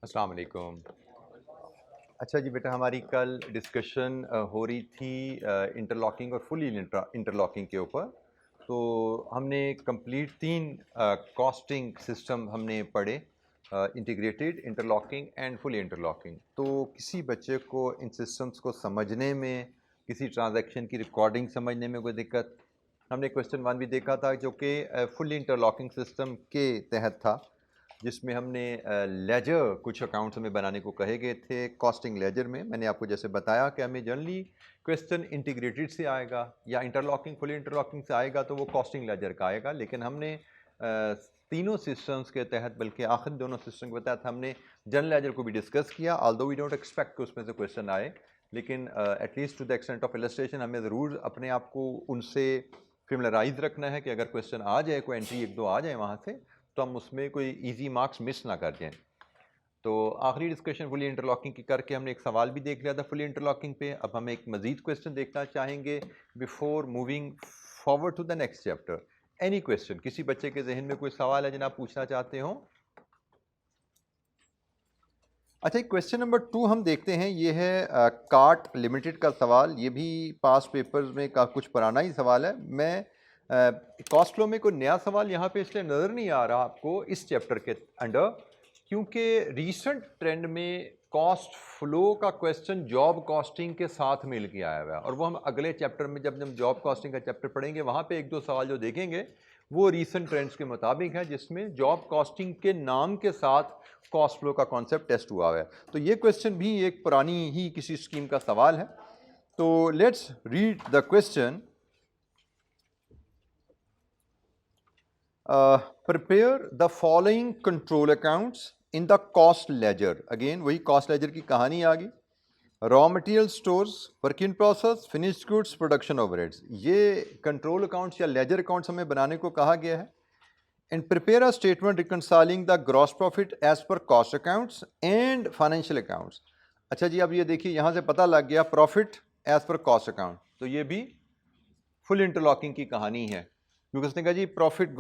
अस्सलाम वालेकुम। अच्छा जी बेटा, हमारी कल डिस्कशन हो रही थी इंटरलॉकिंग और फुली इंटरलॉकिंग के ऊपर। तो हमने कंप्लीट 3 कॉस्टिंग सिस्टम हमने पढ़े, integrated, interlocking and fully interlocking. तो किसी बच्चे को इन सिस्टम्स को समझने में, किसी ट्रांजैक्शन की रिकॉर्डिंग समझने में कोई दिक्कत, हमने क्वेश्चन 1 भी देखा था जो कि फुली इंटरलॉकिंग सिस्टम के तहत था, जिसमें हमने लेजर कुछ अकाउंट्स हमें बनाने को कहे गए थे। कॉस्टिंग लेजर में मैंने आपको जैसे बताया कि हमें जनरली क्वेश्चन इंटीग्रेटेड से आएगा या इंटरलॉकिंग फुली इंटरलॉकिंग से आएगा तो वो कॉस्टिंग लेजर का आएगा, लेकिन हमने तीनों सिस्टम्स के तहत, बल्कि आखिर दोनों सिस्टम के तहत हमने जनरल लेजर को भी डिस्कस किया। ऑल्दो वी डोंट एक्सपेक्ट कि उसमें से क्वेश्चन आए, लेकिन at least to the extent of illustration हमें ज़रूर अपने आप को उनसे फेमिलराइज रखना है कि अगर क्वेश्चन आ जाए, कोई एंट्री एक दो आ जाए वहाँ से, तो हम उसमें कोई इजी मार्क्स मिस ना कर जाएं। तो आखिरी डिस्कशन फुली इंटरलॉकिंग की करके हमने एक सवाल भी देख लिया था फुली इंटरलॉकिंग पे। अब हम एक मजीद क्वेश्चन देखना चाहेंगे before moving forward to the next chapter. Any question, किसी बच्चे के जहन में कोई सवाल है जनाब पूछना चाहते हो? अच्छा, क्वेश्चन नंबर 2 हम देखते हैं। ये है कार्ट लिमिटेड का सवाल। ये भी पास पेपर्स में का कुछ पुराना ही सवाल है। मैं कॉस्ट फ्लो में कोई नया सवाल यहाँ पे इसलिए नज़र नहीं आ रहा आपको इस चैप्टर के अंडर, क्योंकि रीसेंट ट्रेंड में कॉस्ट फ्लो का क्वेश्चन जॉब कॉस्टिंग के साथ मिल के आया हुआ है, और वो हम अगले चैप्टर में जब हम जॉब कॉस्टिंग का चैप्टर पढ़ेंगे वहाँ पे एक दो सवाल जो देखेंगे वो रीसेंट ट्रेंड्स के मुताबिक है, जिसमें जॉब कॉस्टिंग के नाम के साथ कॉस्ट फ्लो का कॉन्सेप्ट टेस्ट हुआ है। तो ये क्वेश्चन भी एक पुरानी ही किसी स्कीम का सवाल है। तो let's read the question. Prepare the following control accounts in the cost ledger. Again वही कॉस्ट लेजर की कहानी आ गई। Raw material stores, work in process, finished goods, production overheads, ये कंट्रोल अकाउंट्स या लेजर अकाउंट्स हमें बनाने को कहा गया है। And prepare a statement reconciling the gross profit as per cost accounts and financial accounts. अच्छा जी, अब ये देखिए यहाँ से पता लग गया profit as per cost account, तो ये भी फुल इंटरलॉकिंग की कहानी है, क्योंकि उसने कहा जी प्रॉफिट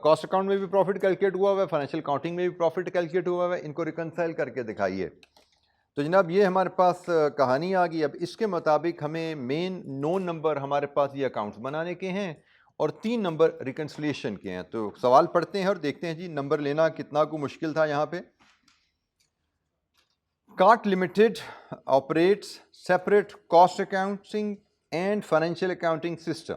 कॉस्ट अकाउंट में भी प्रॉफिट कैलकुलेट हुआ हुआ है, फाइनेंशियल अकाउंटिंग में भी प्रॉफिट कैलकुलेट हुआ हुआ है, इनको रिकंसाइल करके दिखाइए। तो जनाब ये हमारे पास कहानी आ गई। अब इसके मुताबिक हमें मेन 9 नंबर हमारे पास ये अकाउंट्स बनाने के हैं और 3 नंबर रिकन्सिलिएशन के हैं। तो सवाल पढ़ते हैं और देखते हैं जी नंबर लेना कितना को मुश्किल था यहाँ पे। Cart limited operates separate cost accounting and financial accounting system.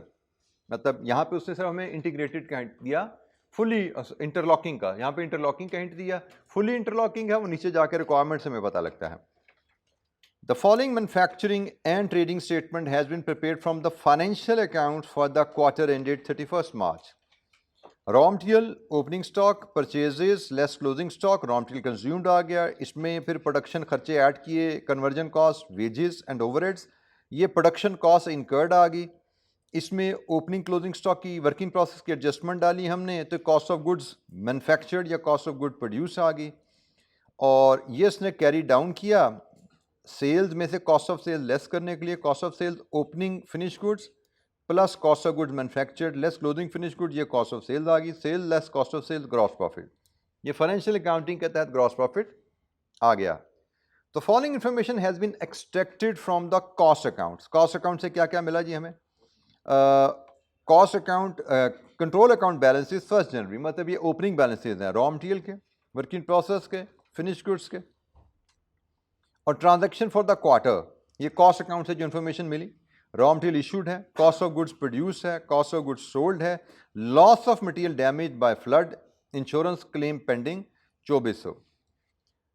मतलब यहाँ पे उसने सिर्फ हमें इंटीग्रेटेड का हिंट दिया, फुली इंटरलॉकिंग का यहाँ पे इंटरलॉकिंग का हिंट दिया, फुली इंटरलॉकिंग है वो नीचे जाकर रिक्वायरमेंट से हमें पता लगता है। The following manufacturing and trading statement has been prepared from the financial accounts for the quarter ended 31st March. Raw material, opening stock, purchases, less closing stock, raw material consumed आ गया, इसमें फिर production खर्चे add किए, conversion cost, wages and overheads, ये production cost incurred आ गई। इसमें opening closing stock की working process की एडजस्टमेंट डाली हमने, तो कॉस्ट ऑफ गुड्स मैन्युफैक्चर्ड या कॉस्ट ऑफ गुड प्रोड्यूस आ गई, और ये इसने कैरी डाउन किया सेल्स में से कॉस्ट ऑफ सेल्स लेस करने के लिए। Cost of sales opening finish goods plus cost of goods manufactured less closing finish goods, ये कॉस्ट ऑफ सेल्स आ गई। Sale less cost of sales gross profit, ये फाइनेंशियल अकाउंटिंग के तहत gross profit आ गया। तो following information has been extracted from the cost accounts. Cost account से क्या क्या मिला जी हमें? Cost account control account balances 1 January, मतलब ये ओपनिंग बैलेंसेज हैं रॉ मटेरियल के, वर्किंग प्रोसेस के, फिनिश गुड्स के। और ट्रांजैक्शन फॉर द क्वार्टर, ये कॉस्ट अकाउंट से जो इन्फॉर्मेशन मिली, रॉ मटेरियल इशूड है, कॉस्ट ऑफ गुड्स प्रोड्यूस है, कॉस्ट ऑफ गुड्स सोल्ड है, loss of material damage by flood, insurance claim pending 2400।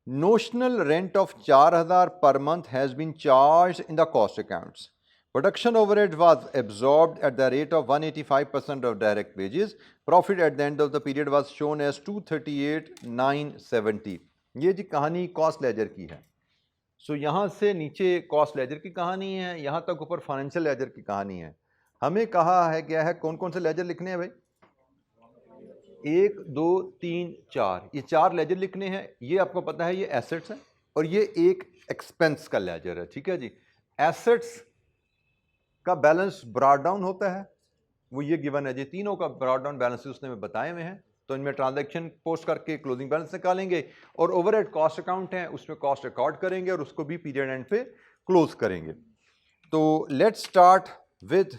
Notional rent of 4000 per month has been charge in the cost accounts. Production overhead was absorbed at the rate of 185% of direct wages. Profit at the end of the period was shown as 238,970। ये जी कहानी cost ledger की है। सो यहाँ से नीचे cost ledger की कहानी है, यहाँ तक ऊपर फाइनेंशियल लेजर की कहानी है। हमें कहा है क्या है, कौन कौन से लेजर लिखने हैं भाई? 1 2 3 4, ये 4 लेजर लिखने हैं। ये आपको पता है ये एसेट्स है और ये एक एक्सपेंस का लेजर है, ठीक है जी। एसेट्स का बैलेंस ब्रॉड डाउन होता है, वो ये गिवन है जी, तीनों का ब्रॉड डाउन बैलेंस उसने में बताए हुए हैं। तो इनमें ट्रांजैक्शन पोस्ट करके क्लोजिंग बैलेंस निकालेंगे और ओवरहेड कॉस्ट अकाउंट है उसमें कॉस्ट रिकॉर्ड करेंगे और उसको भी पीरियड एंड पे क्लोज करेंगे। तो let's start with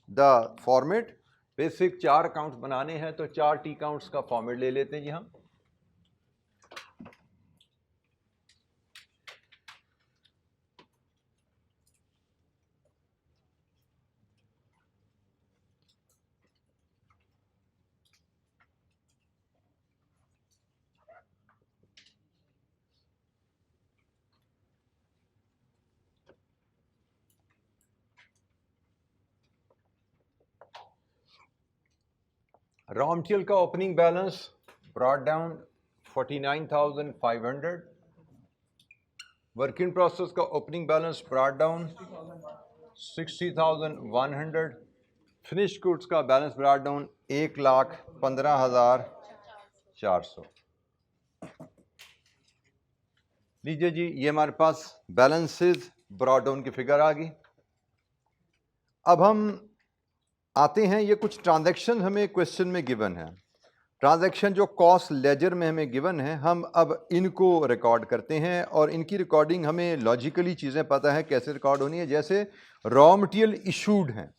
the format. Basic 4 accounts बनाने हैं तो 4 टी अकाउंट्स का फॉर्मेट ले लेते हैं जी हम। रॉ मटेरियल का opening balance brought down 49,500। Work in process का opening balance brought down 60,100। Finish goods का बैलेंस ब्रॉट डाउन 1,15,400। लीजिए जी, ये हमारे पास बैलेंसेस ब्रॉट डाउन की फिगर आ गई। अब हम आते हैं, ये कुछ ट्रांजैक्शन हमें क्वेश्चन में गिवन है। ट्रांजैक्शन जो कॉस्ट लेजर में हमें गिवन है, हम अब इनको रिकॉर्ड करते हैं और इनकी रिकॉर्डिंग हमें लॉजिकली चीज़ें पता है कैसे रिकॉर्ड होनी है। जैसे रॉ मटेरियल इशूड हैं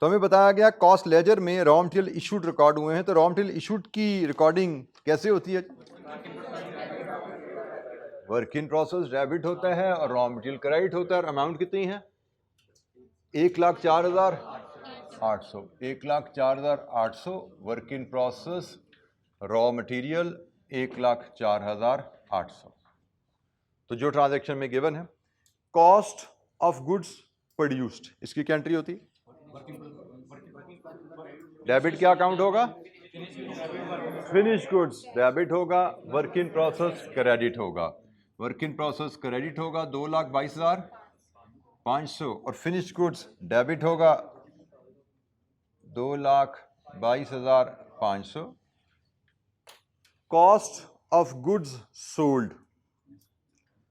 तो हमें बताया गया कॉस्ट लेजर में रॉ मटेरियल इशूड रिकॉर्ड हुए हैं, तो रॉ मटेरियल इशूड की रिकॉर्डिंग कैसे होती है? वर्क इन प्रोसेस डेबिट होता है और रॉ मटेरियल क्रेडिट होता है। और अमाउंट कितनी है? 1,04,800। 1,04,800 work in process, raw material 1,04,800। तो जो ट्रांजैक्शन में गिवन है, कॉस्ट ऑफ गुड्स प्रोड्यूस्ड, इसकी क्या एंट्री होती है? डेबिट क्या अकाउंट होगा? फिनिश गुड्स डेबिट होगा, वर्क इन प्रोसेस क्रेडिट होगा। वर्क इन प्रोसेस क्रेडिट होगा 2,22,500 और फिनिश गुड्स डेबिट होगा 2,22,500। कॉस्ट ऑफ गुड्स सोल्ड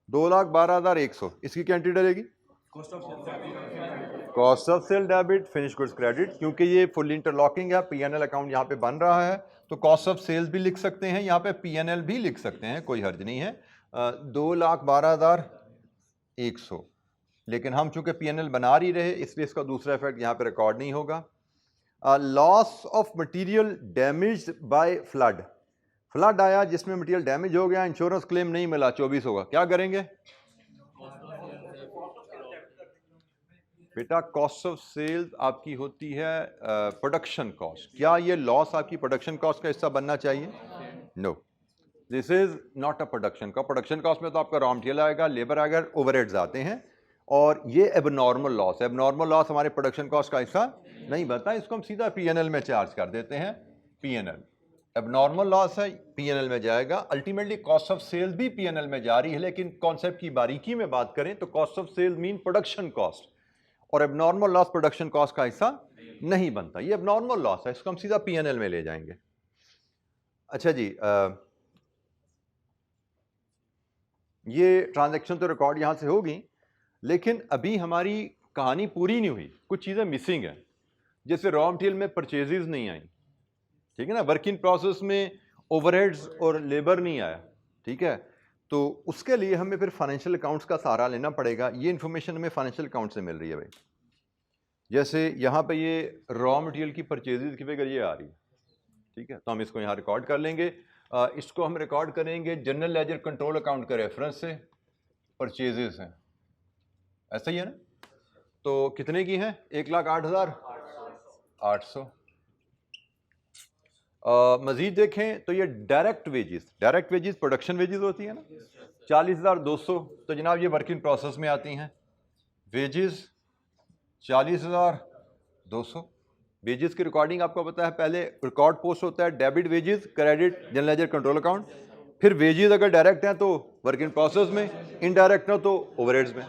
2,12,100, इसकी क्या एंट्री डलेगी? Cost of sale debit, finish goods credit. क्योंकि ये फुल इंटरलॉकिंग है, पीएनएल अकाउंट यहाँ पे बन रहा है तो कॉस्ट ऑफ सेल्स भी लिख सकते हैं, यहाँ पे पीएनएल भी लिख सकते हैं, कोई हर्ज नहीं है। 2,12,100, लेकिन हम चूंकि पीएनएल बना ही रहे इसलिए इसका दूसरा इफेक्ट यहाँ पे रिकॉर्ड नहीं होगा। Loss of material damaged bye flood, flood आया जिसमें मटेरियल डैमेज हो गया, इंश्योरेंस क्लेम नहीं मिला, 24 होगा, क्या करेंगे बेटा? कॉस्ट ऑफ सेल्स आपकी होती है प्रोडक्शन कॉस्ट। क्या ये लॉस आपकी प्रोडक्शन कॉस्ट का हिस्सा बनना चाहिए? No, this is not a production का। प्रोडक्शन कॉस्ट में तो आपका रॉ मटेरियल आएगा, लेबर आएगा, ओवरहेड्स आते हैं, और ये एबनॉर्मल लॉस है। एबनॉर्मल लॉस हमारे प्रोडक्शन कॉस्ट का हिस्सा नहीं बनता, इसको हम सीधा पीएनएल में चार्ज कर देते हैं। पीएनएल एबनॉर्मल लॉस है, पीएनएल में जाएगा। अल्टीमेटली कॉस्ट ऑफ सेल्स भी पीएनएल में जा रही है, लेकिन कॉन्सेप्ट की बारीकी में बात करें तो cost of sales mean production cost, और एबनॉर्मल लॉस प्रोडक्शन कॉस्ट का हिस्सा नहीं बनता। ये एबनॉर्मल लॉस है, इसको हम सीधा पीएनएल में ले जाएंगे। अच्छा जी, ये ट्रांजैक्शन तो रिकॉर्ड यहां से होगी, लेकिन अभी हमारी कहानी पूरी नहीं हुई, कुछ चीज़ें मिसिंग हैं। जैसे रॉ मटेरियल में परचेजेस नहीं आई, ठीक है ना, वर्क इन प्रोसेस में ओवरहेड्स और लेबर नहीं आया, ठीक है, तो उसके लिए हमें फिर फाइनेंशियल अकाउंट्स का सहारा लेना पड़ेगा। ये इन्फॉर्मेशन हमें फाइनेंशियल अकाउंट से मिल रही है भाई। जैसे यहाँ पे ये रॉ मटेरियल की परचेजेस की फिगर ये आ रही है, ठीक है, तो हम इसको यहाँ रिकॉर्ड कर लेंगे। इसको हम रिकॉर्ड करेंगे जनरल लेजर कंट्रोल अकाउंट के रेफरेंस से। परचेजेस हैं, ऐसा ही है ना, तो कितने की हैं? 1,08,800। मजीद देखें तो ये डायरेक्ट वेजेस प्रोडक्शन वेजेस होती है ना, 40,200, तो जनाब ये वर्क इन प्रोसेस में आती हैं। वेजेस 40,200। वेजेस की रिकॉर्डिंग आपको पता है, पहले रिकॉर्ड पोस्ट होता है debit wages, credit general ledger control account, फिर वेजेस अगर डायरेक्ट हैं तो वर्क इन प्रोसेस में, इनडायरेक्ट हो तो ओवरहेड्स में।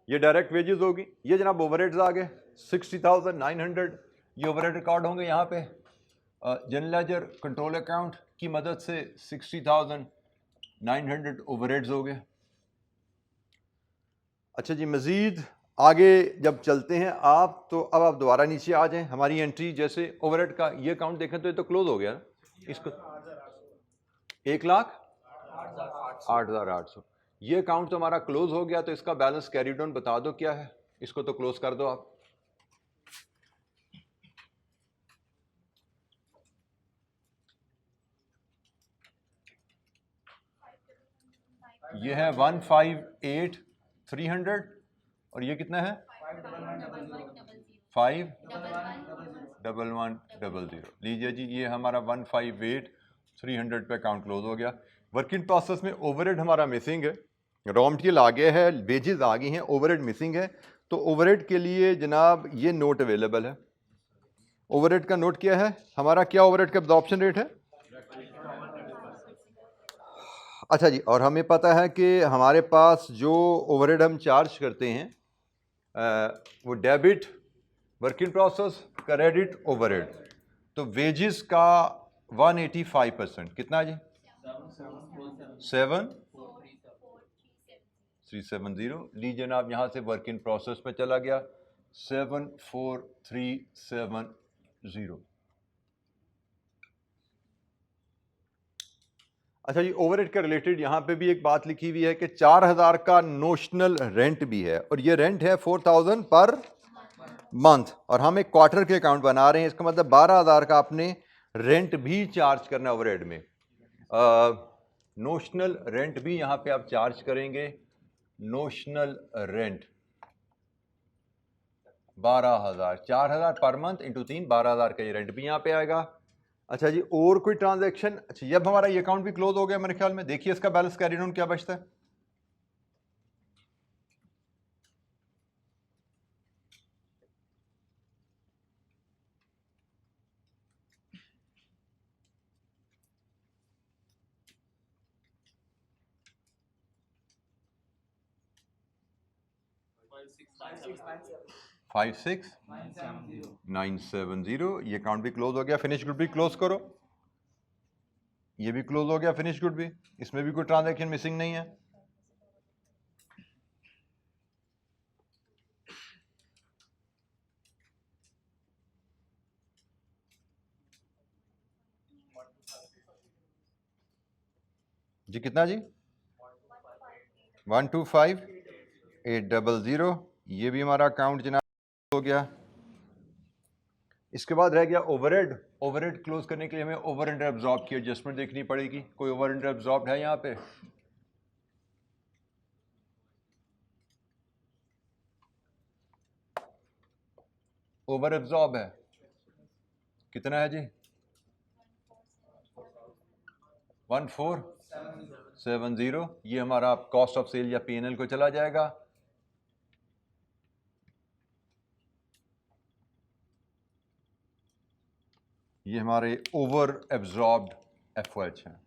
ये डायरेक्ट वेजेस होगी। ये जनाब ओवरहेड्स आ गए 60,900, ये ओवरहेड रिकॉर्ड होंगे यहाँ पे जनरल लेजर कंट्रोल अकाउंट की मदद से। 60,900 ओवरहेड्स हो गए। अच्छा जी, मज़ीद आगे जब चलते हैं आप, तो अब आप दोबारा नीचे आ जाएं। हमारी एंट्री जैसे ओवरहेड का ये अकाउंट देखें तो ये तो क्लोज हो गया ना, इसको 1,08,800। ये अकाउंट तो हमारा क्लोज हो गया, तो इसका बैलेंस कैरी डाउन बता दो क्या है, इसको तो क्लोज कर दो आप। ये है 158,300 और ये कितना है 5,11,00। लीजिए जी, ये हमारा 158,300 पे अकाउंट क्लोज हो गया। वर्क इन प्रोसेस में ओवरहेड हमारा मिसिंग है, रॉ मटेरियल आ गया है, वेजेस आ गई हैं, ओवरहेड मिसिंग है। तो ओवरहेड के लिए जनाब ये नोट अवेलेबल है। ओवरहेड का नोट क्या है हमारा, क्या ओवरहेड का एब्जॉर्प्शन रेट है? अच्छा जी, और हमें पता है कि हमारे पास जो ओवरहेड हम चार्ज करते हैं वो debit work in process, credit, overhead. तो वेजेस का 185% कितना जी? 7,370। लीजिए ना, आप यहाँ से वर्क इन प्रोसेस में चला गया 7,4,370। अच्छा जी, ओवरहेड के रिलेटेड यहाँ पे भी एक बात लिखी हुई है कि 4,000 का नोशनल रेंट भी है, और ये रेंट है 4,000 पर मंथ, और हम एक क्वार्टर के अकाउंट बना रहे हैं। इसका मतलब 12,000 का आपने रेंट भी चार्ज करना ओवरहेड में। नोशनल रेंट भी यहाँ पे आप चार्ज करेंगे। Notional rent 12,000, 4,000 per month into 3, 12,000 का ये रेंट भी यहाँ पे आएगा। अच्छा जी, और कोई ट्रांजैक्शन? अच्छा, जब हमारा ये अकाउंट भी क्लोज हो गया मेरे ख्याल में, देखिए इसका बैलेंस कैरी डाउन क्या बचता है। Five six 970। ये अकाउंट भी क्लोज हो गया। फिनिश गुड भी क्लोज करो, ये भी क्लोज हो गया फिनिश गुड भी, इसमें भी कोई ट्रांजैक्शन मिसिंग नहीं है। जी कितना जी? 125,800। ये भी हमारा अकाउंट जनाब हो गया। इसके बाद रह गया ओवरहेड। ओवरहेड क्लोज करने के लिए हमें ओवर अंडर एब्जॉर्ब की एडजस्टमेंट देखनी पड़ेगी। कोई ओवर अंडर एब्जॉर्ब है यहाँ पे? ओवर एब्जॉर्ब है कितना है जी? 1470। ये हमारा कॉस्ट ऑफ सेल या P&L को चला जाएगा। ये हमारे ओवर एब्जॉर्ब्ड एफओएच हैं।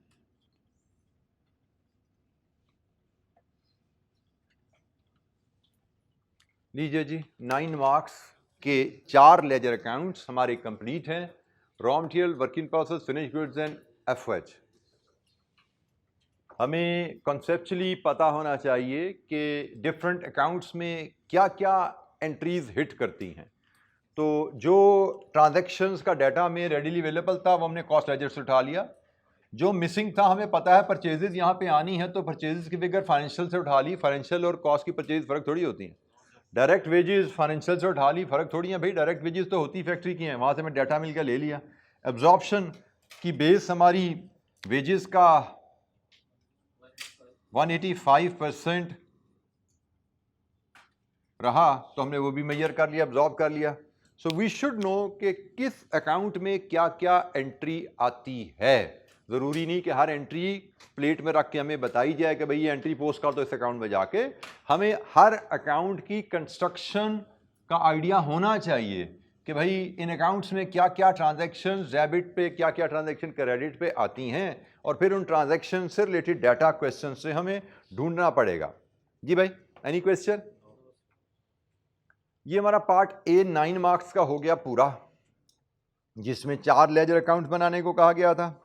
लीजिए जी, 9 मार्क्स के 4 लेजर अकाउंट्स हमारे कंप्लीट हैं। Raw material, work in process, finish goods and FOH. हमें कॉन्सेप्चुअली पता होना चाहिए कि डिफरेंट अकाउंट्स में क्या क्या एंट्रीज हिट करती हैं। तो जो ट्रांजैक्शंस का डाटा में रेडीली अवेलेबल था वो हमने कॉस्ट लेजर से उठा लिया। जो मिसिंग था, हमें पता है परचेजेज यहाँ पे आनी है, तो परचेजेज की फिगर फाइनेंशियल से उठा ली। फाइनेंशियल और कॉस्ट की परचेज फर्क थोड़ी होती है। डायरेक्ट वेजेस फाइनेंशियल से उठा ली, फर्क थोड़ी है भाई। डायरेक्ट वेजेस तो होती फैक्ट्री की हैं, वहाँ से हमें डाटा मिल गया, ले लिया। एब्जॉर्प्शन की बेस हमारी वेजेस का 185% रहा, तो हमने वो भी मेजर कर लिया, एब्जॉर्ब कर लिया। सो वी शुड नो कि किस अकाउंट में क्या क्या एंट्री आती है। ज़रूरी नहीं कि हर एंट्री प्लेट में रख के हमें बताई जाए कि भाई ये एंट्री पोस्ट कर दो इस अकाउंट में जाके। हमें हर अकाउंट की कंस्ट्रक्शन का आइडिया होना चाहिए कि भाई इन अकाउंट्स में क्या क्या ट्रांजैक्शन डेबिट पे, क्या क्या ट्रांजैक्शन क्रेडिट पे आती हैं, और फिर उन ट्रांजैक्शन से रिलेटेड डाटा क्वेश्चन से हमें ढूंढना पड़ेगा। जी भाई, एनी क्वेश्चन? ये हमारा पार्ट ए 9 मार्क्स का हो गया पूरा, जिसमें 4 लेजर अकाउंट बनाने को कहा गया था।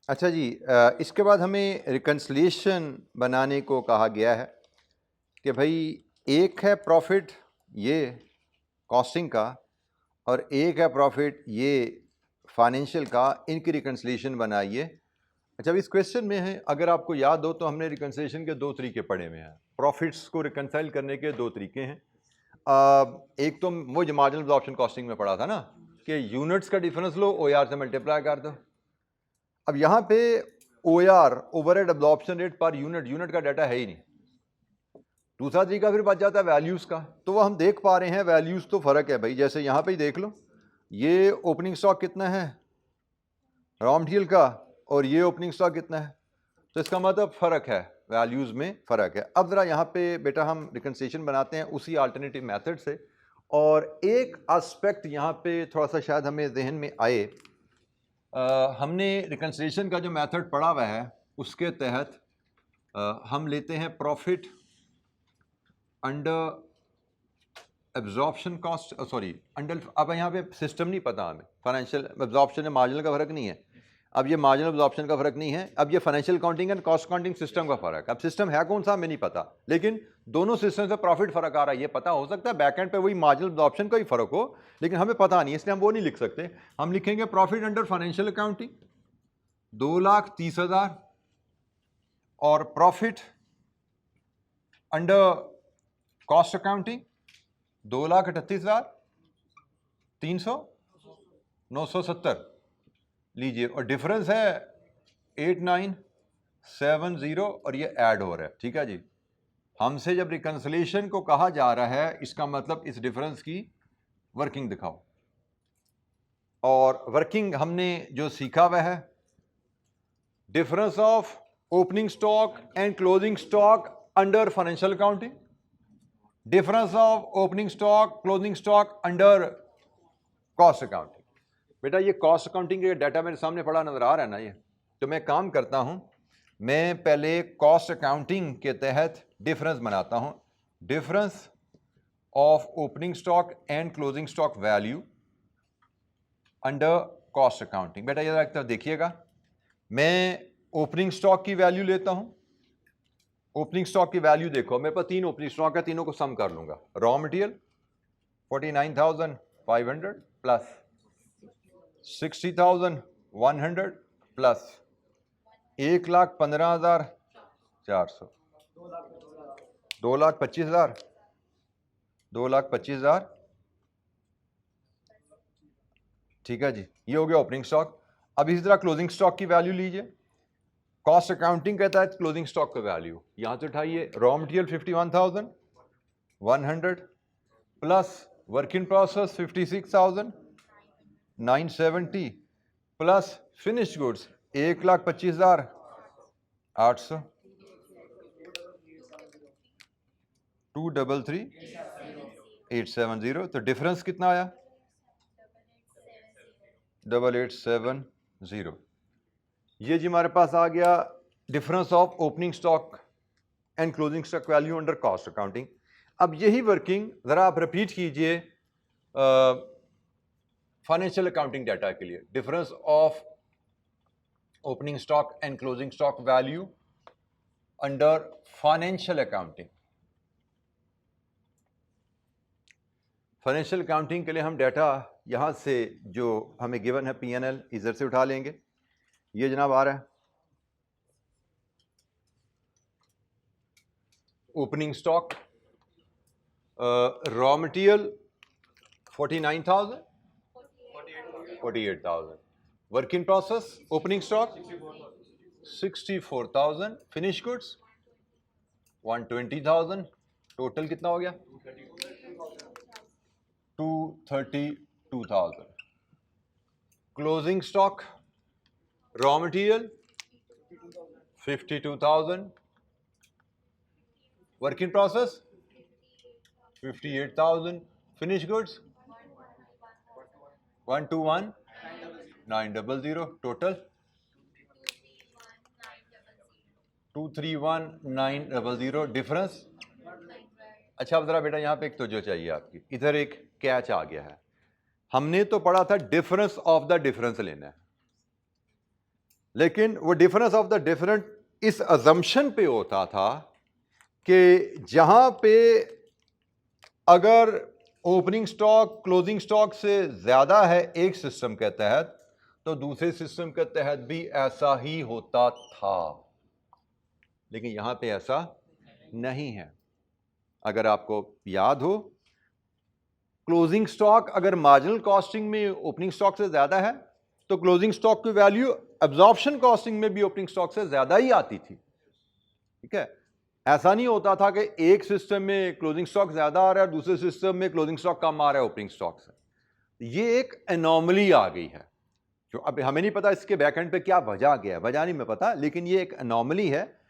अच्छा जी, इसके बाद हमें रिकन्सलेशन बनाने को कहा गया है कि भाई एक है प्रॉफिट ये कॉस्टिंग का और एक है प्रॉफिट ये फाइनेंशियल का, इनकी रिकन्सलेशन बनाइए। अच्छा, अब इस क्वेश्चन में है, अगर आपको याद हो तो हमने रिकन्सलेशन के दो तरीके पढ़े हुए हैं। प्रॉफिट्स को रिकन्साइल करने के दो तरीके हैं। एक तो वो जो मार्जिनल एब्जॉर्प्शन कॉस्टिंग में पढ़ा था ना कि यूनिट्स का डिफरेंस लो OAR से मल्टीप्लाई कर दो। अब यहाँ पे OAR overhead absorption rate per unit का डाटा है ही नहीं। दूसरा तरीका फिर बच जाता है वैल्यूज़ का, तो वो हम देख पा रहे हैं वैल्यूज़ तो फ़र्क है भाई। जैसे यहाँ पे ही देख लो, ये ओपनिंग स्टॉक कितना है रॉ मटेरियल का और ये ओपनिंग स्टॉक कितना है, तो इसका मतलब फ़र्क है, वैल्यूज़ में फ़र्क है। अब ज़रा यहाँ पे बेटा हम रिकन्सिलिएशन बनाते हैं उसी अल्टरनेटिव मेथड से, और एक एस्पेक्ट यहाँ पे थोड़ा सा शायद हमें जहन में आए। हमने रिकन्सिलिएशन का जो मेथड पढ़ा हुआ है उसके तहत हम लेते हैं profit under absorption cost, sorry under, अब यहाँ पे सिस्टम नहीं पता हमें, फाइनेंशियल एब्जॉर्प्शन है मार्जिनल का फ़र्क नहीं है, अब ये मार्जिनल एब्जॉर्प्शन का फ़र्क नहीं है, अब ये financial counting and cost counting system का फ़र्क है। अब सिस्टम है कौन सा हमें नहीं पता, लेकिन दोनों सिस्टम से प्रॉफिट फ़र्क आ रहा है ये पता। हो सकता है बैक एंड पे वही मार्जिनल एब्जॉर्प्शन का ही फ़र्क हो, लेकिन हमें पता नहीं, इसलिए हम वो नहीं लिख सकते। हम लिखेंगे प्रॉफिट अंडर फाइनेंशियल अकाउंटिंग 2,30,000 और प्रॉफिट अंडर कॉस्ट अकाउंटिंग 2,38,300 लीजिए, और डिफरेंस है 8,970 और ये ऐड हो रहा है। ठीक है जी, हमसे जब रिकन्सिलिएशन को कहा जा रहा है इसका मतलब इस डिफरेंस की वर्किंग दिखाओ, और वर्किंग हमने जो सीखा वह है difference of opening stock and closing stock under financial accounting, difference of opening stock closing stock under cost accounting. बेटा ये कॉस्ट अकाउंटिंग का डाटा मेरे सामने पड़ा नजर आ रहा है ना, ये तो मैं काम करता हूं, मैं पहले कॉस्ट अकाउंटिंग के तहत डिफरेंस बनाता हूं, difference of opening stock and closing stock value under cost accounting. बेटा ये एक तरफ देखिएगा, मैं ओपनिंग स्टॉक की वैल्यू लेता हूं, ओपनिंग स्टॉक की वैल्यू देखो मेरे पास तीन ओपनिंग स्टॉक है, तीनों को सम कर लूंगा। Raw material 49,500 plus 60,100 plus 1,15,400, 2,25,000, 2,25,000। ठीक है जी, ये हो गया ओपनिंग स्टॉक। अब इसी तरह क्लोजिंग स्टॉक की वैल्यू लीजिए, कॉस्ट अकाउंटिंग कहता है क्लोजिंग स्टॉक का वैल्यू यहां से उठाइए, raw material 51,100 plus work in process 56,970 plus finished goods 1,25,800, 233,870, तो डिफरेंस कितना आया 8,870। ये जी हमारे पास आ गया difference of opening stock and closing stock value under cost accounting. अब यही वर्किंग जरा आप रिपीट कीजिए फाइनेंशियल अकाउंटिंग डाटा के लिए, difference of opening stock and closing stock value under financial accounting. Financial accounting के लिए हम डाटा यहाँ से जो हमें गिवन है P&L इधर से उठा लेंगे, ये जनाब आ रहा है opening stock raw material 49,000 48,000, work in process opening stock 64,000, finish goods 120,000, total कितना हो गया 232,000। Closing stock raw material 52,000, work in process 58,000, finish goods 121,900, total 231,900, difference. अच्छा अब जरा बेटा यहाँ पे एक तो जो चाहिए आपकी, इधर एक कैच आ गया है, हमने तो पढ़ा था डिफरेंस ऑफ द डिफरेंस लेना है, लेकिन वो डिफरेंस ऑफ द डिफरेंट इस अजम्पशन पे होता था कि जहां पे अगर ओपनिंग स्टॉक क्लोजिंग स्टॉक से ज़्यादा है एक सिस्टम के तहत, तो दूसरे सिस्टम के तहत भी ऐसा ही होता था, लेकिन यहां पे ऐसा नहीं है। अगर आपको याद हो, क्लोजिंग स्टॉक अगर मार्जिनल कॉस्टिंग में ओपनिंग स्टॉक से ज़्यादा है तो क्लोजिंग स्टॉक की वैल्यू एब्जॉर्प्शन कॉस्टिंग में भी ओपनिंग स्टॉक से ज़्यादा ही आती थी। ठीक है, ऐसा नहीं होता था कि एक सिस्टम में क्लोजिंग स्टॉक ज़्यादा आ रहा है और दूसरे सिस्टम में क्लोजिंग स्टॉक कम आ रहा है ओपनिंग स्टॉक से। ये एक एनॉमली आ गई है, जो अब हमें नहीं पता इसके बैक एंड पे क्या वजह गया है, वजह नहीं मैं पता, लेकिन ये एक एनॉमली है।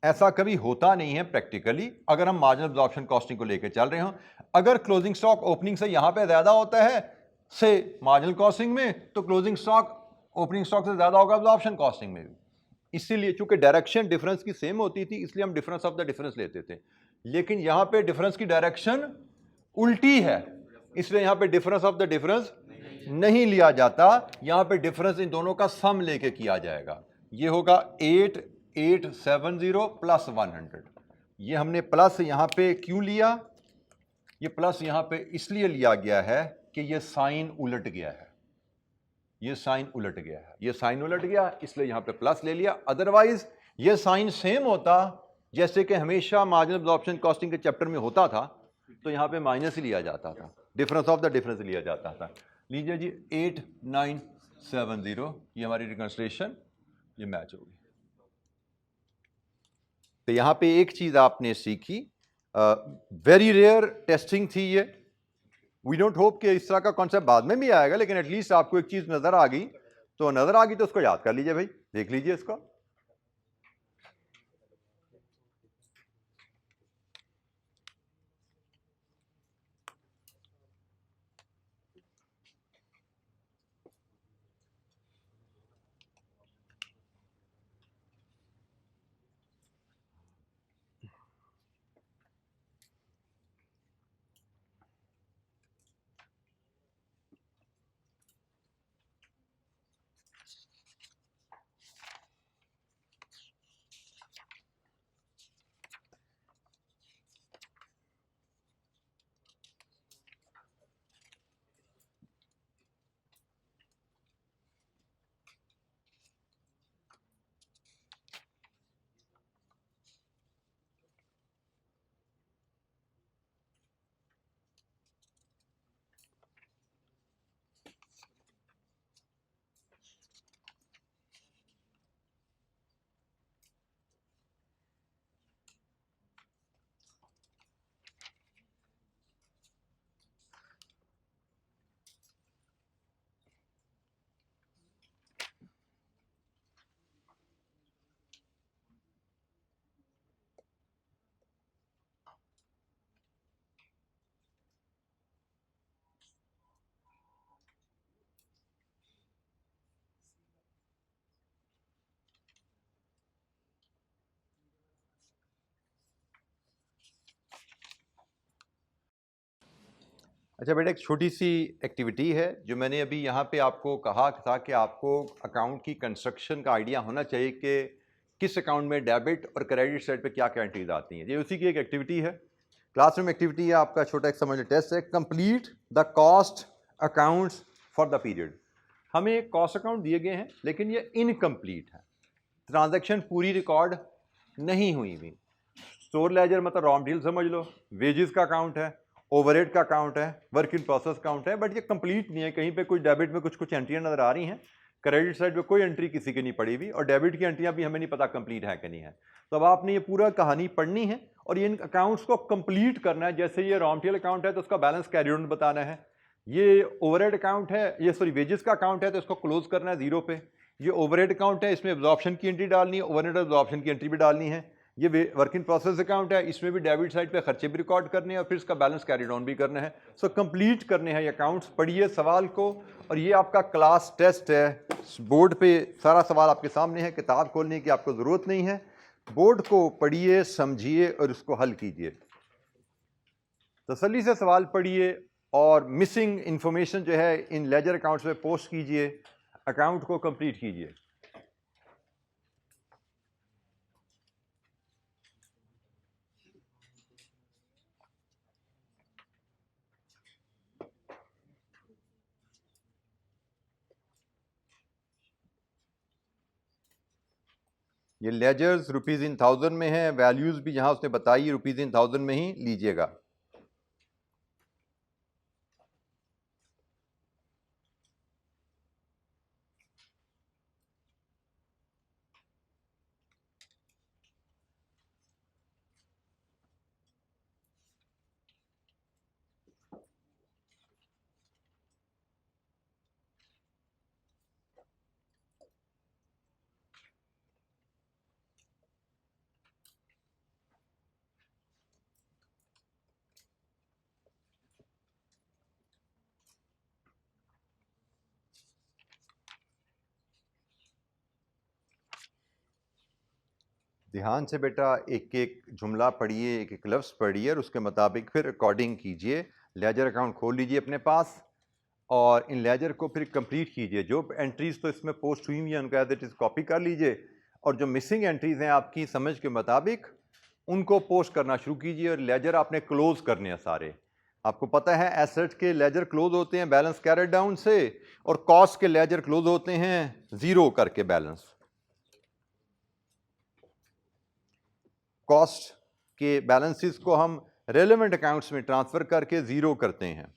ऐसा कभी होता नहीं है प्रैक्टिकली अगर हम मार्जिनल एब्जॉर्प्शन कॉस्टिंग को लेकर चल रहे हो। अगर क्लोजिंग स्टॉक ओपनिंग से यहां पे ज्यादा होता है से मार्जिनल कॉस्टिंग में, तो क्लोजिंग स्टॉक ओपनिंग स्टॉक से ज्यादा होगा एब्जॉर्प्शन कॉस्टिंग में भी। इसीलिए चूंकि डायरेक्शन डिफरेंस की सेम होती थी इसलिए हम डिफरेंस ऑफ द डिफरेंस लेते थे, लेकिन यहां पे डिफरेंस की डायरेक्शन उल्टी है, इसलिए यहां पे डिफरेंस ऑफ द डिफरेंस नहीं लिया जाता। यहां पे डिफरेंस इन दोनों का सम लेके किया जाएगा। ये होगा 8870 प्लस 100। ये हमने प्लस यहां पे क्यों लिया? ये प्लस यहां पे इसलिए लिया गया है कि ये साइन उलट गया है, ये साइन उलट गया है, ये साइन उलट गया इसलिए यहां पे प्लस ले लिया। अदरवाइज ये साइन सेम होता जैसे कि हमेशा मार्जिनल एब्जॉर्प्शन कॉस्टिंग के चैप्टर में होता था, तो यहां पे माइनस ही लिया जाता था, डिफरेंस ऑफ द डिफरेंस लिया जाता था। लीजिए जी 8970, ये हमारी रिकंसिलिएशन ये मैच होगी। तो यहां पे एक चीज आपने सीखी, वेरी रेयर टेस्टिंग थी ये। वी डोंट होप कि इस तरह का कॉन्सेप्ट बाद में भी आएगा, लेकिन एटलीस्ट आपको एक चीज नजर आ गई, तो नजर आ गई तो उसको याद कर लीजिए भाई, देख लीजिए इसको। अच्छा बेटा, एक छोटी सी एक्टिविटी है जो मैंने अभी यहाँ पे आपको कहा था कि आपको अकाउंट की कंस्ट्रक्शन का आइडिया होना चाहिए कि किस अकाउंट में डेबिट और क्रेडिट साइड पे क्या क्या एंट्रीज आती हैं। ये उसी की एक एक्टिविटी है, क्लासरूम एक्टिविटी है आपका, छोटा एक समझ टेस्ट है। Complete the cost accounts for the period. हमें कॉस्ट अकाउंट दिए गए हैं लेकिन ये इनकम्प्लीट है, ट्रांजैक्शन पूरी रिकॉर्ड नहीं हुई हुई। स्टोर लेजर मतलब रॉ मटेरियल समझ लो, वेजेस का अकाउंट है, ओवरहेड का अकाउंट है, वर्क इन प्रोसेस अकाउंट है, बट ये कंप्लीट नहीं है। कहीं पे कुछ डेबिट में कुछ एंट्रियां नजर आ रही हैं, क्रेडिट साइड पे कोई एंट्री किसी की नहीं पड़ी हुई, और डेबिट की एंट्रियां भी हमें नहीं पता कंप्लीट है कि नहीं है। तो अब आपने ये पूरा कहानी पढ़नी है और ये इन अकाउंट्स को कंप्लीट करना है। जैसे ये रॉ मटेरियल अकाउंट है तो उसका बैलेंस कैरी ऑन बताना है, ये ओवरहेड अकाउंट है, ये सॉरी वेजेस का अकाउंट है तो इसको क्लोज करना है जीरो पे। ये ओवरहेड अकाउंट है, इसमें एब्जॉर्प्शन की एंट्री डालनी है, ओवरहेड एब्जॉर्प्शन की एंट्री भी डालनी है। ये वर्क इन प्रोसेस अकाउंट है, इसमें भी डेबिट साइड पे खर्चे भी रिकॉर्ड करने हैं और फिर इसका बैलेंस कैरी डाउन भी करना है। सो कंप्लीट करने हैं ये अकाउंट्स। पढ़िए सवाल को, और ये आपका क्लास टेस्ट है, बोर्ड पे सारा सवाल आपके सामने है, किताब खोलने की आपको ज़रूरत नहीं है। बोर्ड को पढ़िए, समझिए और उसको हल कीजिए। तसल्ली से सवाल पढ़िए और मिसिंग इंफॉर्मेशन जो है इन लेजर अकाउंट्स में पोस्ट कीजिए, अकाउंट को कंप्लीट कीजिए। ये लेजर्स रुपीज़ इन थाउजेंड में है, वैल्यूज़ भी जहाँ उसने बताई रुपीज़ इन थाउजेंड में ही लीजिएगा। ध्यान से बेटा एक एक जुमला पढ़िए, एक एक लफ्ज़ पढ़िए और उसके मुताबिक फिर रिकॉर्डिंग कीजिए। लेजर अकाउंट खोल लीजिए अपने पास और इन लेजर को फिर कंप्लीट कीजिए। जो एंट्रीज तो इसमें पोस्ट हुई हैं उनका एज इट इज़ कॉपी कर लीजिए और जो मिसिंग एंट्रीज हैं आपकी समझ के मुताबिक उनको पोस्ट करना शुरू कीजिए। और लेजर आपने क्लोज करने हैं सारे। आपको पता है एसेट के लेजर क्लोज होते हैं बैलेंस कैरेट डाउन से, और कॉस्ट के लेजर क्लोज होते हैं ज़ीरो करके बैलेंस। कॉस्ट के बैलेंसेस को हम रेलेवेंट अकाउंट्स में ट्रांसफर करके ज़ीरो करते हैं।